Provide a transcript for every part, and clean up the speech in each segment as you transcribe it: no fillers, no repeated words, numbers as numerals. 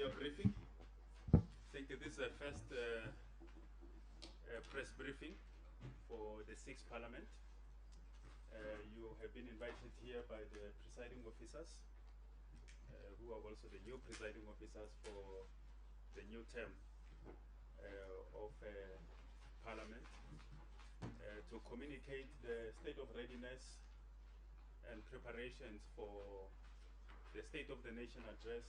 media briefing. I think this is the first press briefing for the 6th Parliament. You have been invited here by the presiding officers, who are also the new presiding officers for the new term of Parliament, to communicate the state of readiness and preparations for the State of the Nation address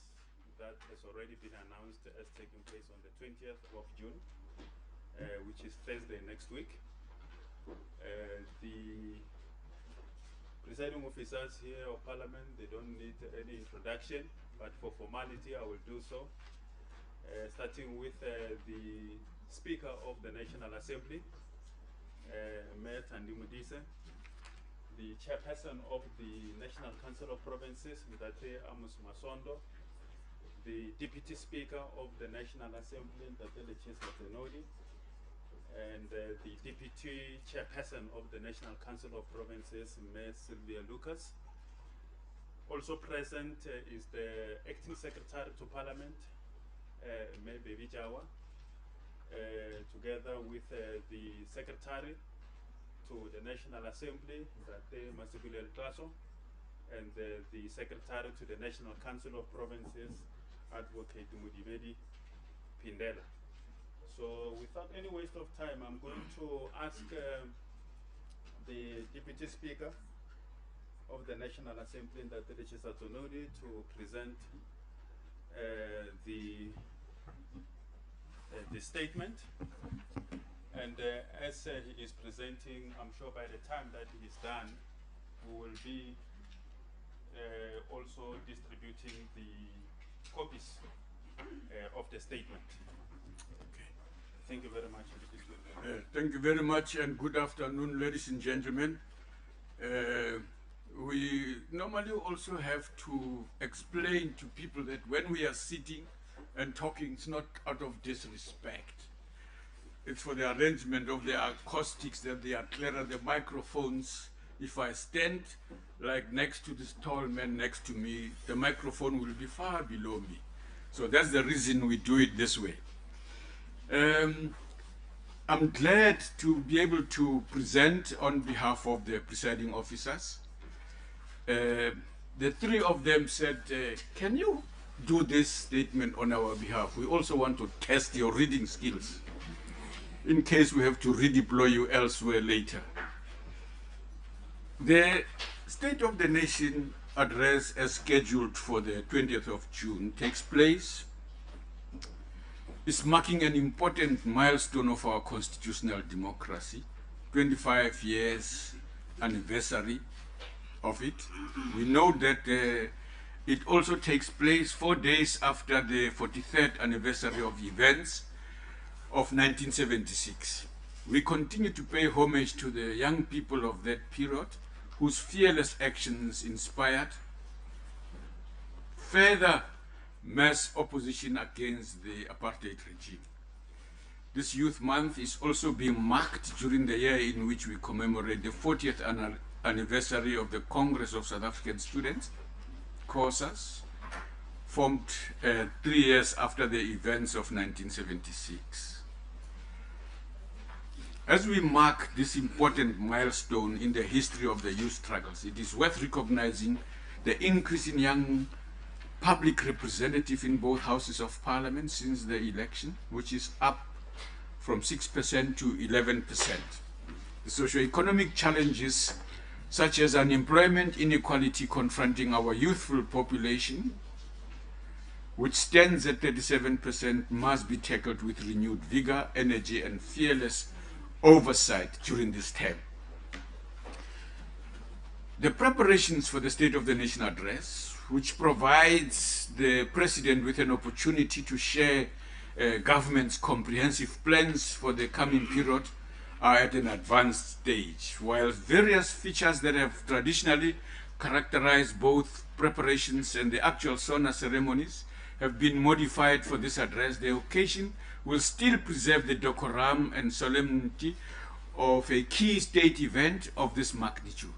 that has already been announced as taking place on the 20th of June, which is Thursday next week. The presiding officers here of Parliament, they don't need any introduction, but for formality I will do so. Starting with the Speaker of the National Assembly, Mayor Thandi, the Chairperson of the National Council of Provinces, Amos Masondo, the Deputy Speaker of the National Assembly, and the Deputy Chairperson of the National Council of Provinces, Mayor Sylvia Lucas. Also present is the Acting Secretary to Parliament, Mayor Baby Jawa, together with the Secretary to the National Assembly, and the Secretary to the National Council of Provinces, Advocate Mudimedi Pindela. So without any waste of time, I'm going to ask the Deputy Speaker of the National Assembly, to present the statement. And as he is presenting, I'm sure by the time that he is done, we will be also distributing the copies of the statement. Okay. Thank you very much. Thank you very much, and good afternoon, ladies and gentlemen. We normally also have to explain to people that when we are sitting and talking, it's not out of disrespect. It's for the arrangement of the acoustics, that they are clearer, the microphones. If I stand like next to this tall man next to me, the microphone will be far below me. So that's the reason we do it this way. I'm glad to be able to present on behalf of the presiding officers. The three of them said, can you do this statement on our behalf? We also want to test your reading skills, in case we have to redeploy you elsewhere later. The State of the Nation address, as scheduled for the 20th of June, takes place, is marking an important milestone of our constitutional democracy, 25 years anniversary of it. We know that it also takes place 4 days after the 43rd anniversary of events of 1976. We continue to pay homage to the young people of that period, whose fearless actions inspired further mass opposition against the apartheid regime. This Youth Month is also being marked during the year in which we commemorate the 40th anniversary of the Congress of South African Students, COSAS, formed 3 years after the events of 1976. As we mark this important milestone in the history of the youth struggles, it is worth recognizing the increase in young public representatives in both houses of parliament since the election, which is up from 6% to 11%. The socio-economic challenges such as unemployment, inequality confronting our youthful population, which stands at 37%, must be tackled with renewed vigor, energy, and fearless oversight during this term. The preparations for the State of the Nation address, which provides the President with an opportunity to share government's comprehensive plans for the coming period, are at an advanced stage. While various features that have traditionally characterized both preparations and the actual SONA ceremonies have been modified for this address, the occasion will still preserve the decorum and solemnity of a key state event of this magnitude.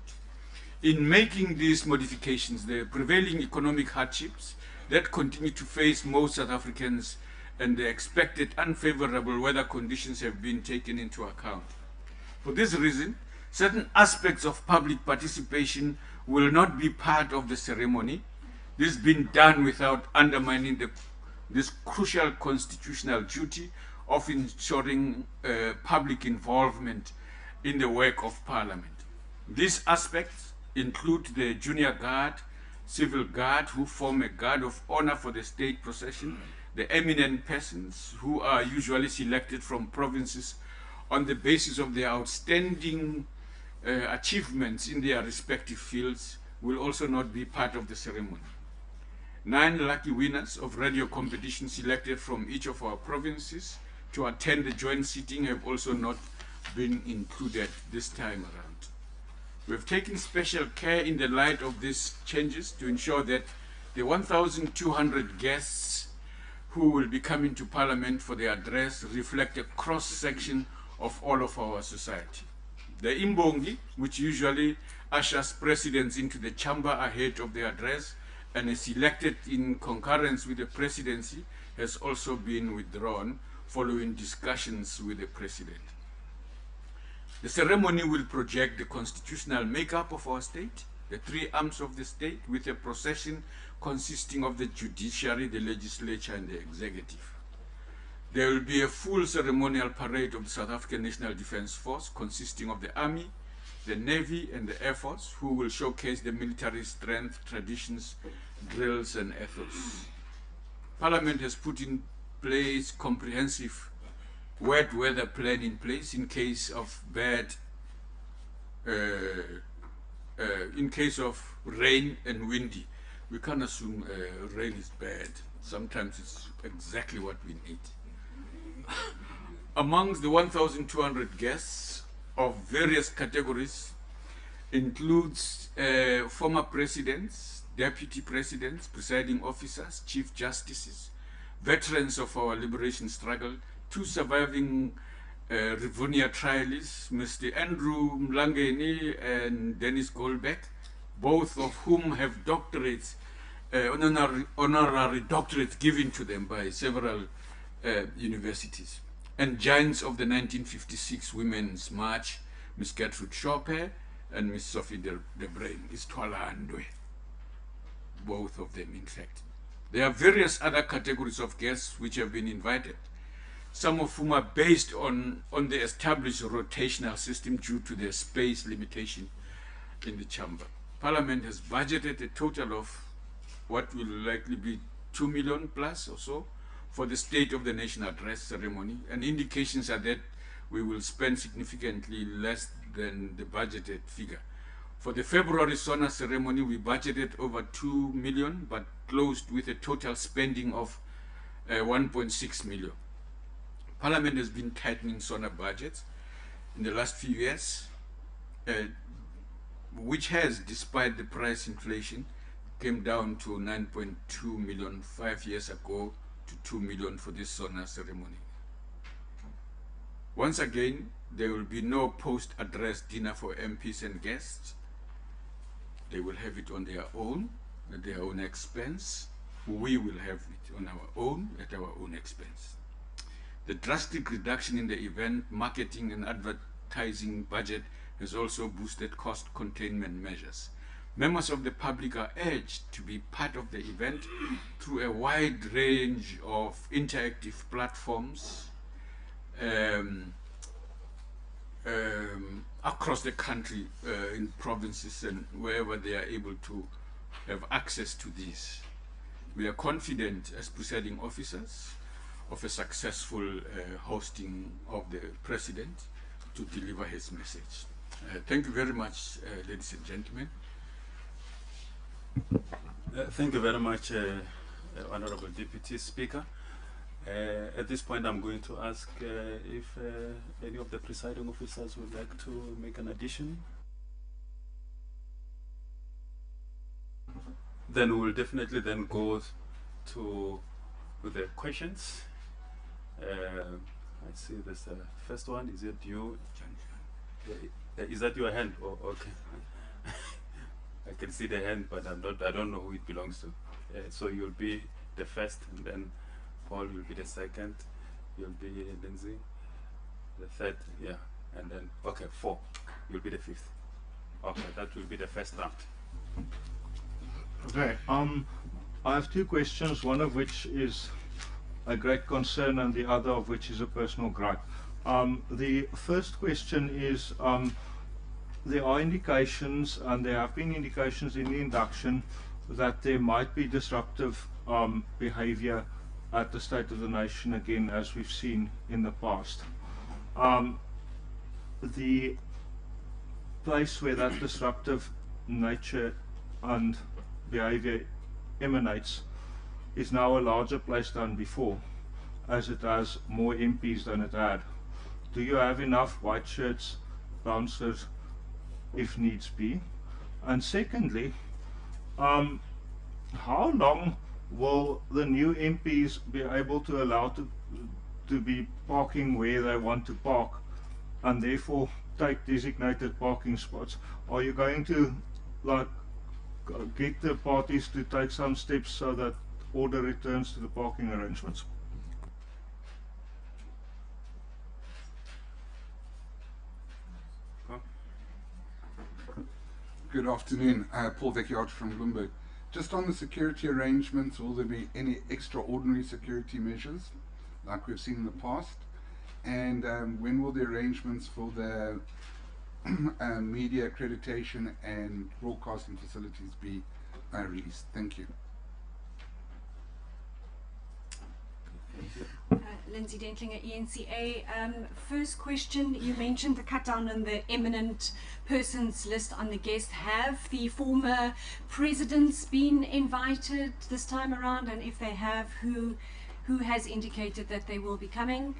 In making these modifications, the prevailing economic hardships, that continue to face most South Africans, and the expected unfavorable weather conditions have been taken into account. For this reason, certain aspects of public participation will not be part of the ceremony. This has been done without undermining this crucial constitutional duty of ensuring public involvement in the work of Parliament. These aspects include the junior guard, civil guard, who form a guard of honor for the state procession, the eminent persons, who are usually selected from provinces on the basis of their outstanding achievements in their respective fields, will also not be part of the ceremony. 9 lucky winners of radio competition selected from each of our provinces to attend the joint sitting have also not been included this time around. We have taken special care in the light of these changes to ensure that the 1,200 guests who will be coming to Parliament for the address reflect a cross-section of all of our society. The Imbongi, which usually ushers presidents into the chamber ahead of the address and is selected in concurrence with the presidency, has also been withdrawn following discussions with the president. The ceremony will project the constitutional makeup of our state, the 3 arms of the state, with a procession consisting of the judiciary, the legislature, and the executive. There will be a full ceremonial parade of the South African National Defence Force consisting of the Army, the Navy, and the Air Force, who will showcase the military strength, traditions, drills, and ethos. Parliament has put in place comprehensive wet weather plan in place in case of in case of rain and windy. We can't assume rain is bad. Sometimes it's exactly what we need. Amongst the 1,200 guests of various categories includes former presidents, deputy presidents, presiding officers, chief justices, veterans of our liberation struggle, 2 surviving Rivonia trialists, Mr. Andrew Mlangeni and Dennis Goldbeck, both of whom have doctorates, honorary doctorates given to them by several universities, and giants of the 1956 Women's March, Ms. Gertrude Chopin and Ms. Sophie de Bruyn, Istwalandwe, both of them in fact. There are various other categories of guests which have been invited, some of whom are based on the established rotational system due to their space limitation in the chamber. Parliament has budgeted a total of what will likely be 2 million plus or so for the State of the Nation address ceremony, and indications are that we will spend significantly less than the budgeted figure. For the February SONA ceremony, we budgeted over 2 million, but closed with a total spending of 1.6 million. Parliament has been tightening SONA budgets in the last few years, which has, despite the price inflation, came down to 9.2 million 5 years ago to 2 million for this SONA ceremony. Once again, there will be no post-address dinner for MPs and guests. They will have it on their own, at their own expense. We will have it on our own, at our own expense. The drastic reduction in the event marketing and advertising budget has also boosted cost containment measures. Members of the public are urged to be part of the event through a wide range of interactive platforms across the country, in provinces and wherever they are able to have access to these. We are confident as presiding officers of a successful hosting of the President to deliver his message. Thank you very much, ladies and gentlemen. Thank you very much, Honorable Deputy Speaker. At this point, I'm going to ask if any of the presiding officers would like to make an addition. Then we will definitely then go to the questions. I see there's the first one. Is it you? Is that your hand? Oh, okay. I can see the hand, but I don't know who it belongs to. So you'll be the first, and then Paul will be the second. You'll be Lindsay, the third, yeah, and then okay, 4. You'll be the 5th. Okay, that will be the first round. Okay. I have 2 questions. One of which is a great concern, and the other of which is a personal gripe. The first question is, there are indications, and there have been indications in the induction, that there might be disruptive behavior at the State of the Nation again, as we've seen in the past. The place where that disruptive nature and behavior emanates is now a larger place than before, as it has more MPs than it had. Do you have enough white shirts, bouncers, if needs be? And secondly, how long will the new MPs be able to allow to be parking where they want to park, and therefore take designated parking spots? Are you going to get the parties to take some steps so that order returns to the parking arrangements? Good afternoon, Paul Vecchiart from Bloomberg. Just on the security arrangements, will there be any extraordinary security measures like we've seen in the past? And when will the arrangements for the media accreditation and broadcasting facilities be released? Thank you. Lindsay Dentlinger, ENCA. First question, you mentioned the cut down on the eminent persons list on the guest. Have the former presidents been invited this time around? And if they have, who has indicated that they will be coming?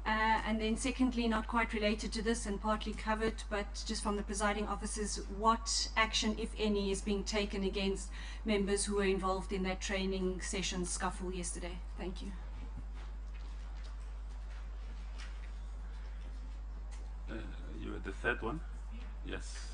And then secondly, not quite related to this and partly covered, but just from the presiding officers, what action, if any, is being taken against members who were involved in that training session scuffle yesterday? Thank you. You were the third one? Yes.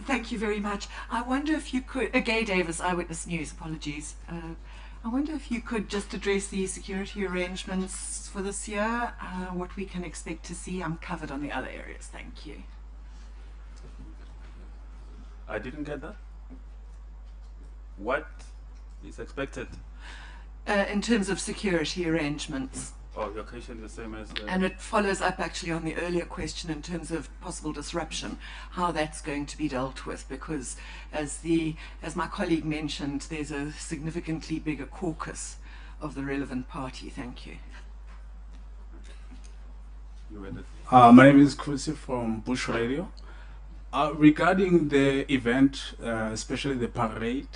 Thank you very much. I wonder if you could, Gay Davis, Eyewitness News, apologies. I wonder if you could just address the security arrangements for this year, what we can expect to see. I'm covered on the other areas, thank you. I didn't get that. What is expected? In terms of security arrangements. Oh, your question is the same as And it follows up actually on the earlier question in terms of possible disruption, how that's going to be dealt with, because as my colleague mentioned, there's a significantly bigger caucus of the relevant party. Thank you. My name is Chrissy from Bush Radio. Regarding the event, especially the parade,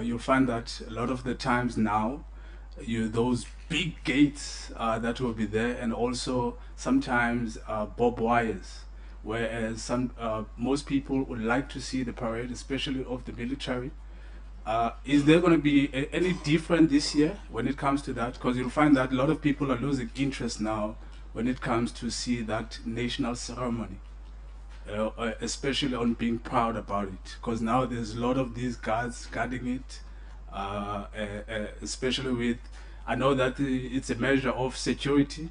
you'll find that a lot of the times now, those big gates that will be there, and also sometimes barbed wires, whereas most people would like to see the parade, especially of the military. Is there going to be any different this year when it comes to that? Because you'll find that a lot of people are losing interest now when it comes to see that national ceremony, especially on being proud about it, because now there's a lot of these guards guarding it, especially with, I know that it's a measure of security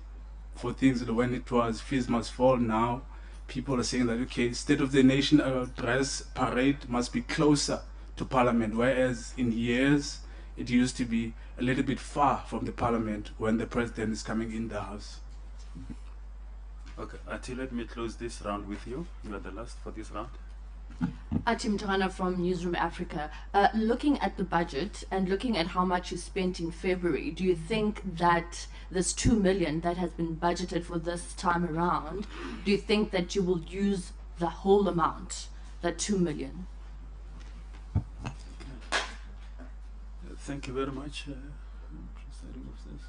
for things. When it was Fees Must Fall, now people are saying that, okay, State of the Nation address parade must be closer to Parliament, whereas in years it used to be a little bit far from the Parliament when the President is coming in the House. Okay, Ati, let me close this round with you. You are the last for this round. Atim Tana from Newsroom Africa. Looking at the budget and looking at how much you spent in February, do you think that this 2 million that has been budgeted for this time around, do you think that you will use the whole amount, that 2 million? Thank you very much. Presiding Officers.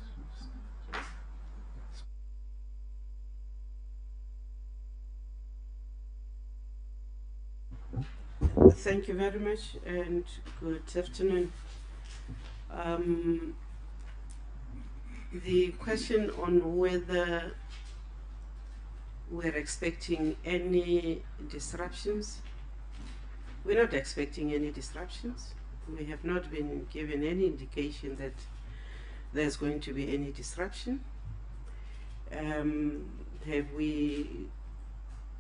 Thank you very much, and good afternoon. The question on whether we're expecting any disruptions, we're not expecting any disruptions. We have not been given any indication that there's going to be any disruption. Have we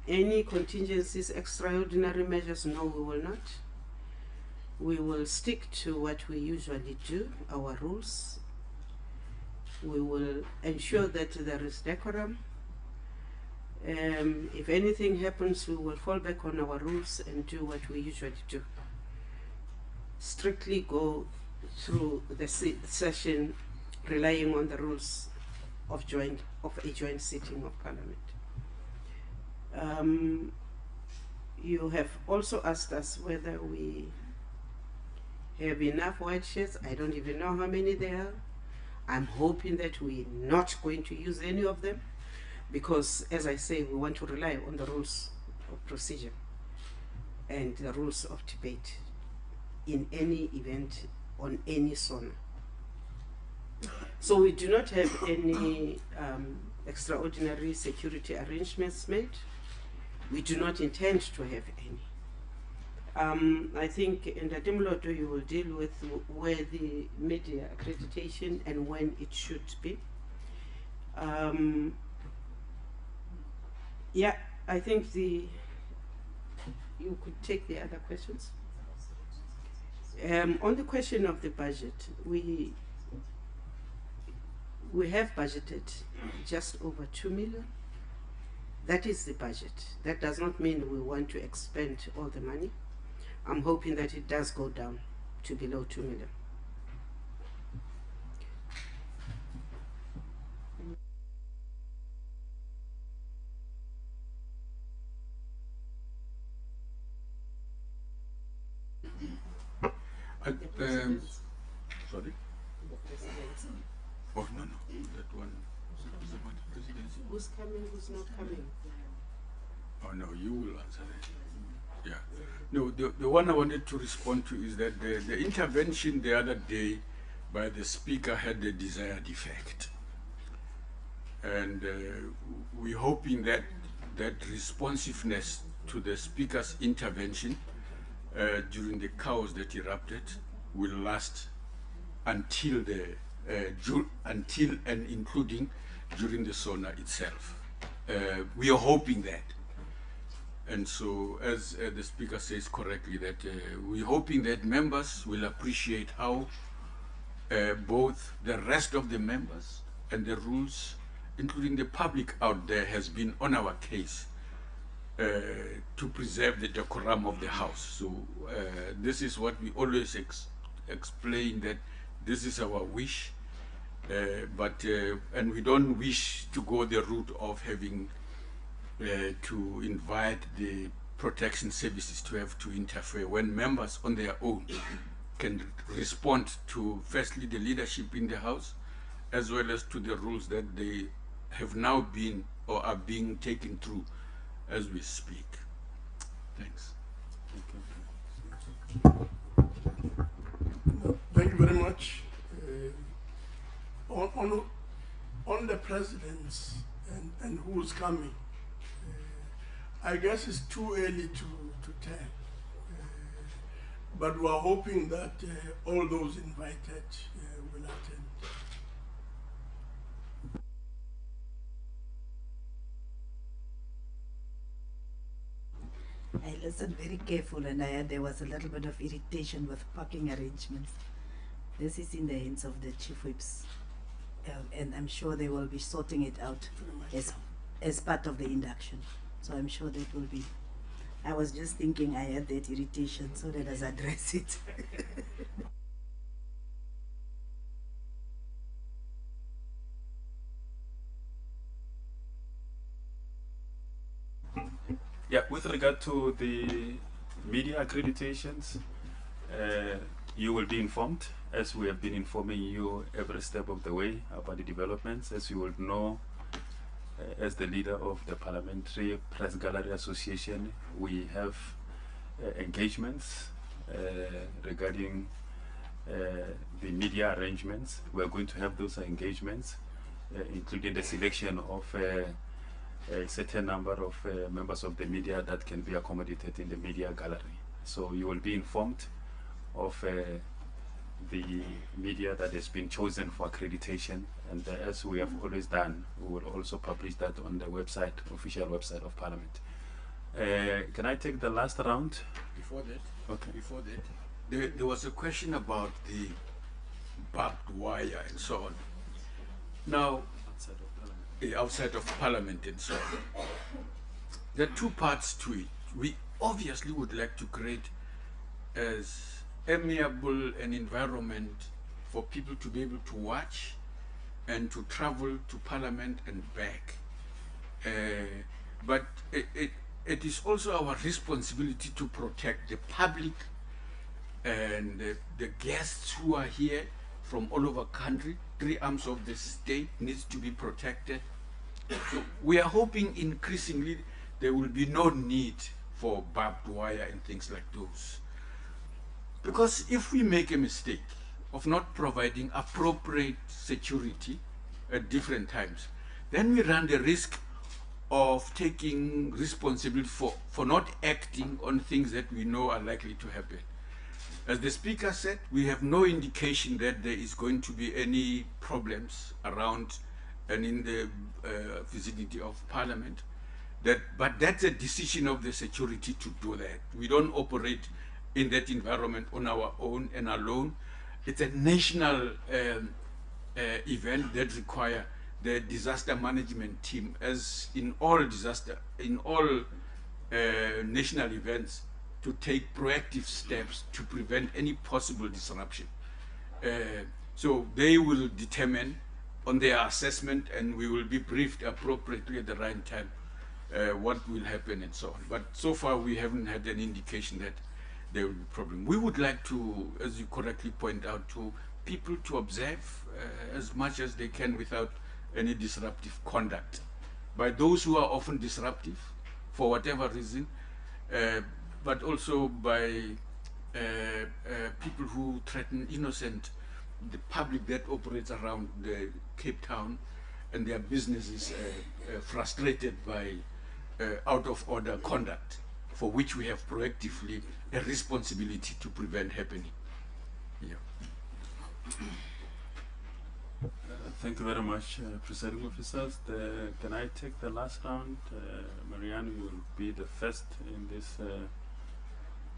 any contingencies, extraordinary measures? No, we will not. We will stick to what we usually do, our rules. We will ensure that there is decorum. If anything happens, we will fall back on our rules and do what we usually do. Strictly go through the session relying on the rules of a joint sitting of Parliament. You have also asked us whether we have enough white shirts. I don't even know how many there are. I'm hoping that we're not going to use any of them because, as I say, we want to rely on the rules of procedure and the rules of debate in any event on any SONA. So we do not have any extraordinary security arrangements made. We do not intend to have any. I think in the Dimloto you will deal with where the media accreditation and when it should be. Yeah, I think you could take the other questions. On the question of the budget, we have budgeted just over 2 million. That is the budget. That does not mean we want to expend all the money. I'm hoping that it does go down to below 2 million. Sorry? Oh, no, that one. Who's coming, who's not coming? Oh, no, you will answer that. Yeah. No, the one I wanted to respond to is that the intervention the other day by the speaker had the desired effect. And we're hoping that that responsiveness to the speaker's intervention during the chaos that erupted will last until until and including during the SONA itself. We are hoping that. And so, as the speaker says correctly, that we're hoping that members will appreciate how both the rest of the members and the rules, including the public out there, has been on our case to preserve the decorum of the House. So this is what we always explain, that this is our wish, and we don't wish to go the route of having to invite the protection services to have to interfere when members on their own can respond to, firstly, the leadership in the House, as well as to the rules that they have now been or are being taken through as we speak. Thanks. Thank you very much. On the presidents and who's coming, I guess it's too early to tell, but we're hoping that all those invited will attend. I listened very careful and I heard there was a little bit of irritation with parking arrangements. This is in the hands of the chief whips, and I'm sure they will be sorting it out as part of the induction. So I'm sure that will be. I was just thinking I had that irritation, so let us address it. Yeah, with regard to the media accreditations, you will be informed, as we have been informing you every step of the way about the developments. As you will know, as the leader of the Parliamentary Press Gallery Association, we have engagements regarding the media arrangements. We are going to have those engagements, including the selection of a certain number of members of the media that can be accommodated in the media gallery. So you will be informed of the media that has been chosen for accreditation, and as we have always done, we will also publish that on the website, official website of Parliament. Can I take the last round? Before that, Okay. before that, there was a question about the barbed wire and so on. Now, Outside of Parliament. outside of Parliament and so on. There are two parts to it. We obviously would like to create as amiable an environment for people to be able to watch and to travel to Parliament and back. But it is also our responsibility to protect the public and the guests who are here from all over country. 3 arms of the state needs to be protected. So we are hoping increasingly there will be no need for barbed wire and things like those. Because if we make a mistake of not providing appropriate security at different times, then we run the risk of taking responsibility for not acting on things that we know are likely to happen. As the Speaker said, we have no indication that there is going to be any problems around and in the vicinity of Parliament. But that's a decision of the security to do that. We don't operate in that environment on our own and alone. It's a national event that requires the disaster management team, as in all national events, to take proactive steps to prevent any possible disruption. So they will determine on their assessment, and we will be briefed appropriately at the right time what will happen and so on. But so far we haven't had an indication that there will be a problem. We would like to, as you correctly point out, to people to observe as much as they can without any disruptive conduct by those who are often disruptive for whatever reason, but also by people who threaten the public that operates around the Cape Town, and their business is frustrated by out of order conduct, for which we have proactively a responsibility to prevent happening. Yeah. Thank you very much, Presiding Officers. Can I take the last round? Marianne, you will be the first in this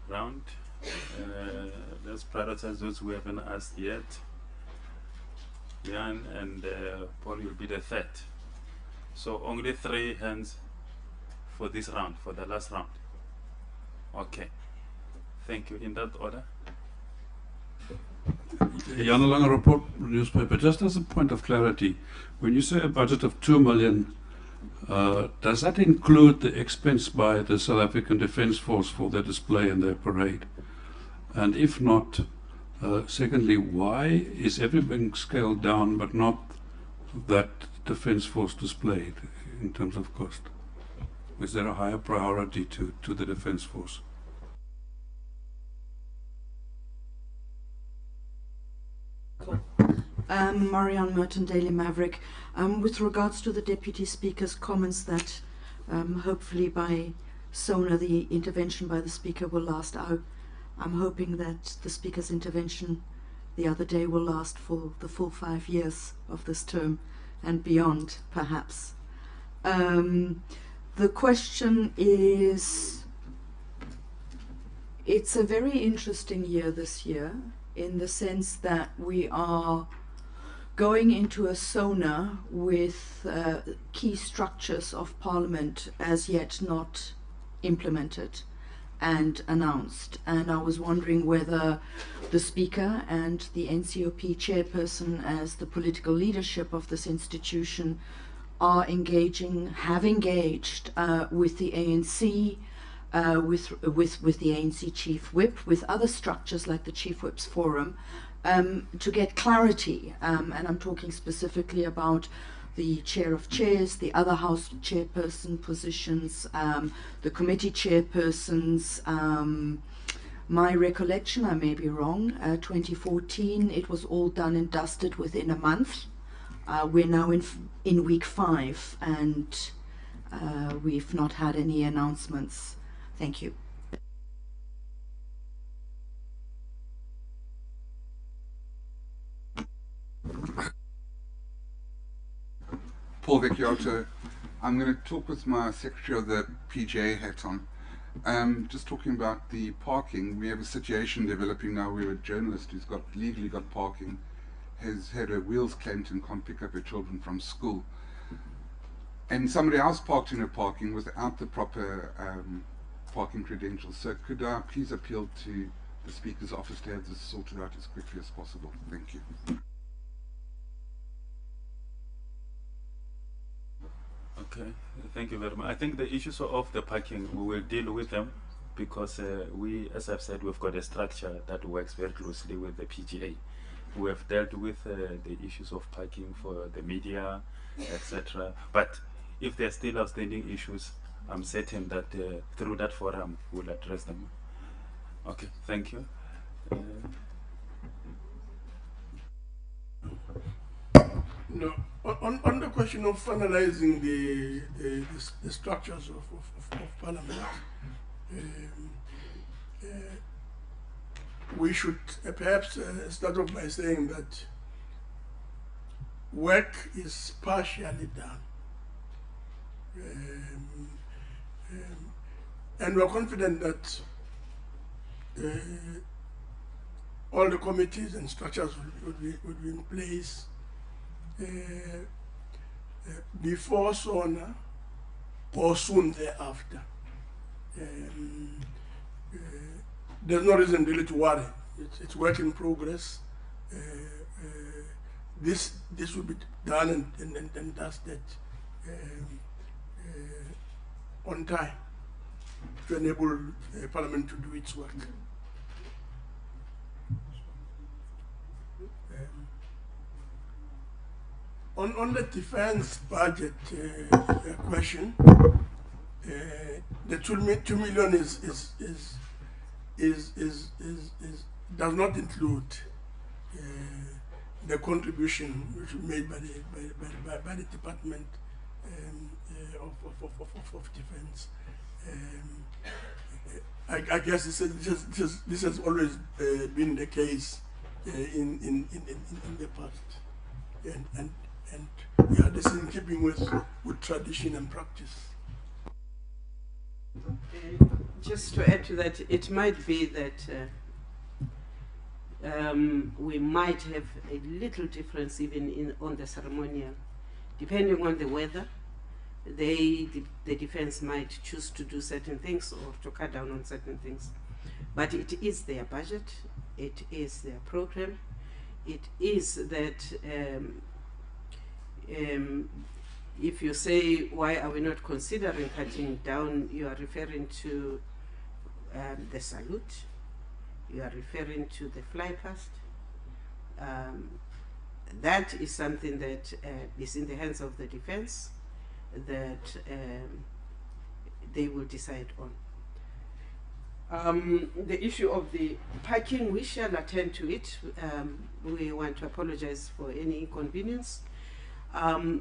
round. Let's prioritize those who haven't asked yet. Jan and Paul will be the third. So only 3 hands for this round, for the last round. Okay. Thank you. In that order. Jan Lange report newspaper. Just as a point of clarity, when you say a budget of 2 million, does that include the expense by the South African Defence Force for their display and their parade? And if not, secondly, why is everything scaled down but not that Defence Force displayed in terms of cost? Is there a higher priority to the Defence Force? Marianne Merton, Daily Maverick. With regards to the Deputy Speaker's comments that hopefully by SONA the intervention by the Speaker will last out, I'm hoping that the Speaker's intervention the other day will last for the full 5 years of this term and beyond, perhaps. The question is, it's a very interesting year this year, in the sense that we are going into a SONA with key structures of Parliament as yet not implemented and announced. And I was wondering whether the Speaker and the NCOP Chairperson, as the political leadership of this institution, are engaging, have engaged with the ANC, with the ANC Chief Whip, with other structures like the Chief Whips Forum, to get clarity, and I'm talking specifically about the Chair of Chairs, the other House Chairperson positions, the committee chairpersons. My recollection, I may be wrong, 2014, it was all done and dusted within a month. We're now in week 5, and we've not had any announcements. Thank you. Paul Vecchiotto. I'm going to talk with my secretary of the PGA hat on. Just talking about the parking, we have a situation developing now where a journalist who's legally got parking has had her wheels clamped and can't pick up her children from school. And somebody else parked in her parking without the proper parking credentials. So could I please appeal to the Speaker's office to have this sorted out as quickly as possible? Thank you. Okay, thank you very much. I think the issues of the parking, we will deal with them because we, as I've said, we've got a structure that works very closely with the PGA. We have dealt with the issues of parking for the media, etc. But if there are still outstanding issues, I'm certain that through that forum, we'll address them. Okay, thank you. No, on the question of finalizing the structures of Parliament, we should perhaps start off by saying that work is partially done. And we're confident that all the committees and structures would be in place before SONA or soon thereafter. There's no reason really to worry. It's work in progress. This will be done and dusted on time to enable Parliament to do its work. On the defense budget question, the 2 million does not include the contribution which was made by the Department of Defense. I guess this has always been the case in the past, and yeah, this is in keeping with tradition and practice. Just to add to that, it might be that we might have a little difference even on the ceremonial, depending on the weather. The defense might choose to do certain things or to cut down on certain things, but it is their budget, it is their program, it is that if you say why are we not considering cutting down, you are referring to the salute, you are referring to the fly past. That is something that is in the hands of the defense, that they will decide on. The issue of the parking, we shall attend to it. We want to apologize for any inconvenience.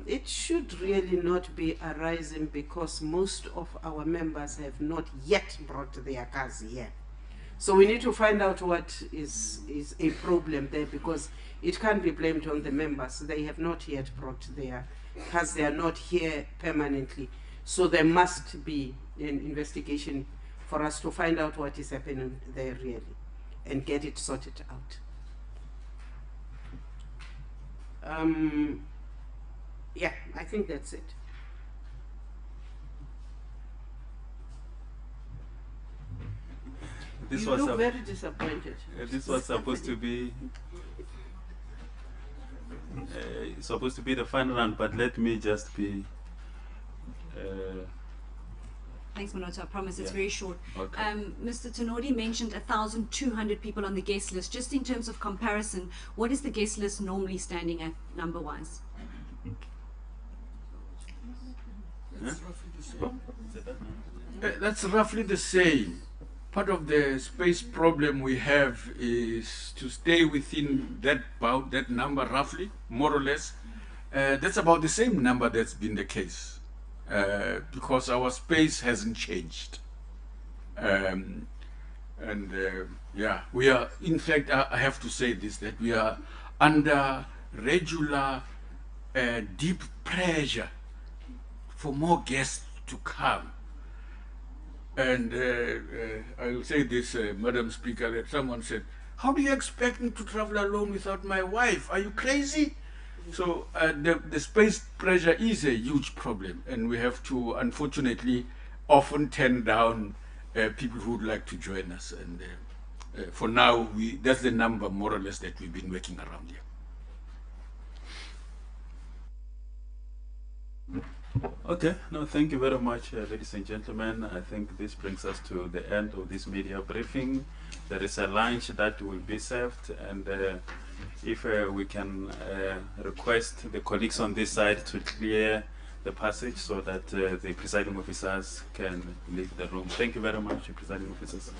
It should really not be arising because most of our members have not yet brought their cars here. So we need to find out what is a problem there, because it can't be blamed on the members. They have not yet brought their cars. They are not here permanently. So there must be an investigation for us to find out what is happening there really and get it sorted out. Yeah, I think that's it. This you was look very disappointed. This was supposed to be the final round, but let me just be. Thanks, Manoto. I promise it's Yeah. very short. Okay. Mr. Tenodi mentioned 1,200 people on the guest list. Just in terms of comparison, what is the guest list normally standing at number-wise? That's roughly the same. Part of the space problem we have is to stay within that number roughly, more or less. That's about the same number that's been the case because our space hasn't changed. Yeah, we are, in fact, I have to say this, that we are under regular deep pressure for more guests to come. And I will say this, Madam Speaker, that someone said, how do you expect me to travel alone without my wife? Are you crazy? So the space pressure is a huge problem, and we have to, unfortunately, often turn down people who would like to join us. And for now, that's the number, more or less, that we've been working around here. Okay, no, thank you very much, ladies and gentlemen. I think this brings us to the end of this media briefing. There is a lunch that will be served, and if we can request the colleagues on this side to clear the passage so that the presiding officers can leave the room. Thank you very much, presiding officers.